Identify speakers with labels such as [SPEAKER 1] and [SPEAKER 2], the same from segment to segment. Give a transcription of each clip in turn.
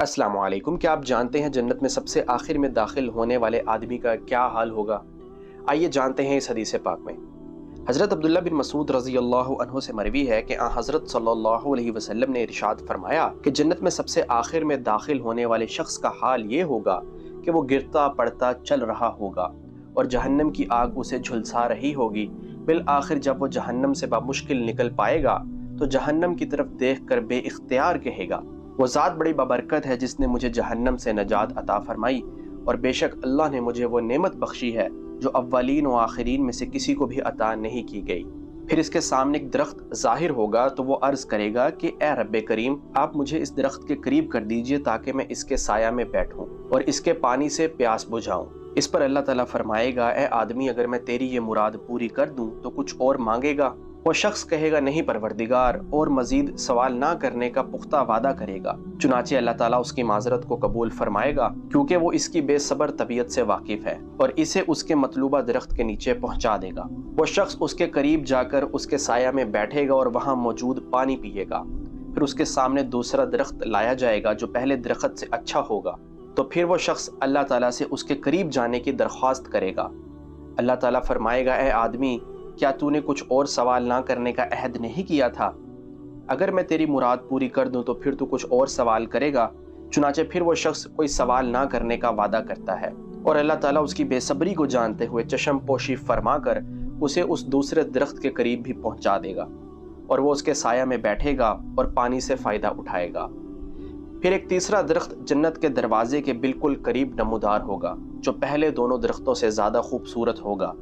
[SPEAKER 1] السلام علیکم۔ کیا آپ جانتے ہیں جنت میں سب سے آخر میں داخل ہونے والے آدمی کا کیا حال ہوگا؟ آئیے جانتے ہیں اس حدیث پاک میں۔ حضرت عبداللہ بن مسعود رضی اللہ عنہ سے مروی ہے کہ حضرت صلی اللہ علیہ وسلم نے ارشاد فرمایا کہ جنت میں سب سے آخر میں داخل ہونے والے شخص کا حال یہ ہوگا کہ وہ گرتا پڑتا چل رہا ہوگا اور جہنم کی آگ اسے جھلسا رہی ہوگی۔ بالآخر جب وہ جہنم سے بمشکل نکل پائے گا تو جہنم کی طرف دیکھ کر بے اختیار کہے گا، وہ ذات بڑی بابرکت ہے جس نے مجھے جہنم سے نجات عطا فرمائی، اور بے شک اللہ نے مجھے وہ نعمت بخشی ہے جو اولین و آخرین میں سے کسی کو بھی عطا نہیں کی گئی۔ پھر اس کے سامنے ایک درخت ظاہر ہوگا تو وہ عرض کرے گا کہ اے رب کریم، آپ مجھے اس درخت کے قریب کر دیجئے تاکہ میں اس کے سایہ میں بیٹھوں اور اس کے پانی سے پیاس بجھاؤں۔ اس پر اللہ تعالیٰ فرمائے گا، اے آدمی، اگر میں تیری یہ مراد پوری کر دوں تو کچھ اور مانگے گا؟ وہ شخص کہے گا، نہیں پروردگار، اور مزید سوال نہ کرنے کا پختہ وعدہ کرے گا۔ چنانچہ اللہ تعالیٰ اس کی معذرت کو قبول فرمائے گا کیونکہ وہ اس کی بے صبر طبیعت سے واقف ہے اور اسے اس کے مطلوبہ درخت کے نیچے پہنچا دے گا۔ وہ شخص اس کے قریب جا کر اس کے سایہ میں بیٹھے گا اور وہاں موجود پانی پیے گا۔ پھر اس کے سامنے دوسرا درخت لایا جائے گا جو پہلے درخت سے اچھا ہوگا، تو پھر وہ شخص اللہ تعالیٰ سے اس کے قریب جانے کی درخواست کرے گا۔ اللہ تعالیٰ فرمائے گا، اے آدمی، کیا تو نے کچھ اور سوال نہ کرنے کا عہد نہیں کیا تھا؟ اگر میں تیری مراد پوری کر دوں تو پھر تو کچھ اور سوال کرے گا۔ چنانچہ پھر وہ شخص کوئی سوال نہ کرنے کا وعدہ کرتا ہے اور اللہ تعالیٰ اس کی بے صبری کو جانتے ہوئے چشم پوشی فرما کر اسے اس دوسرے درخت کے قریب بھی پہنچا دے گا اور وہ اس کے سایہ میں بیٹھے گا اور پانی سے فائدہ اٹھائے گا۔ پھر ایک تیسرا درخت جنت کے دروازے کے بالکل قریب نمودار ہوگا جو پہلے دونوں درختوں سے زیادہ خوبصورت ہوگا،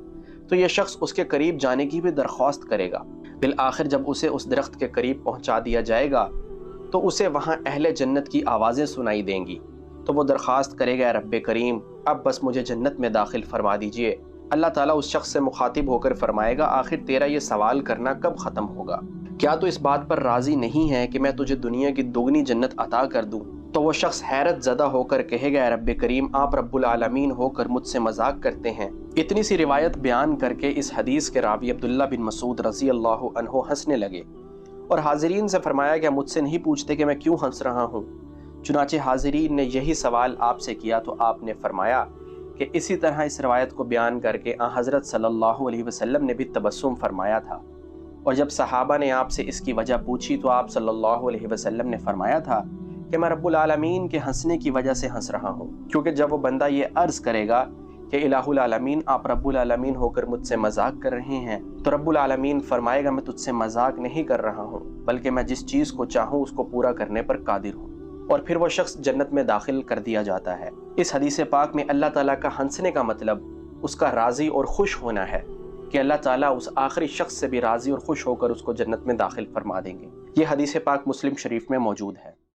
[SPEAKER 1] تو یہ شخص اس کے قریب جانے کی بھی درخواست کرے گا۔ بالآخر جب اسے اس درخت کے قریب پہنچا دیا جائے گا تو اسے وہاں اہل جنت کی آوازیں سنائی دیں گی، تو وہ درخواست کرے گا، رب کریم، اب بس مجھے جنت میں داخل فرما دیجئے۔ اللہ تعالیٰ اس شخص سے مخاطب ہو کر فرمائے گا، آخر تیرا یہ سوال کرنا کب ختم ہوگا؟ کیا تو اس بات پر راضی نہیں ہے کہ میں تجھے دنیا کی دوگنی جنت عطا کر دوں؟ تو وہ شخص حیرت زدہ ہو کر کہے گا، رب کریم، آپ رب العالمین ہو کر مجھ سے مذاق کرتے ہیں۔ اتنی سی روایت بیان کر کے اس حدیث کے راوی عبداللہ بن مسعود رضی اللہ عنہ ہنسنے لگے اور حاضرین سے فرمایا کہ مجھ سے نہیں پوچھتے کہ میں کیوں ہنس رہا ہوں۔ چنانچہ حاضرین نے یہی سوال آپ سے کیا تو آپ نے فرمایا کہ اسی طرح اس روایت کو بیان کر کے حضرت صلی اللہ علیہ وسلم نے بھی تبسم فرمایا تھا، اور جب صحابہ نے آپ سے اس کی وجہ پوچھی تو آپ صلی اللہ علیہ وسلم نے فرمایا تھا کہ میں رب العالمین کے ہنسنے کی وجہ سے ہنس رہا ہوں، کیونکہ جب وہ بندہ یہ عرض کرے گا کہ الہ العالمین، آپ رب العالمین ہو کر مجھ سے مذاق کر رہے ہیں، تو رب العالمین فرمائے گا، میں تجھ سے مذاق نہیں کر رہا ہوں بلکہ میں جس چیز کو چاہوں اس کو پورا کرنے پر قادر ہوں، اور پھر وہ شخص جنت میں داخل کر دیا جاتا ہے۔ اس حدیث پاک میں اللہ تعالیٰ کا ہنسنے کا مطلب اس کا راضی اور خوش ہونا ہے کہ اللہ تعالیٰ اس آخری شخص سے بھی راضی اور خوش ہو کر اس کو جنت میں داخل فرما دیں گے۔ یہ حدیث پاک مسلم شریف میں موجود ہے۔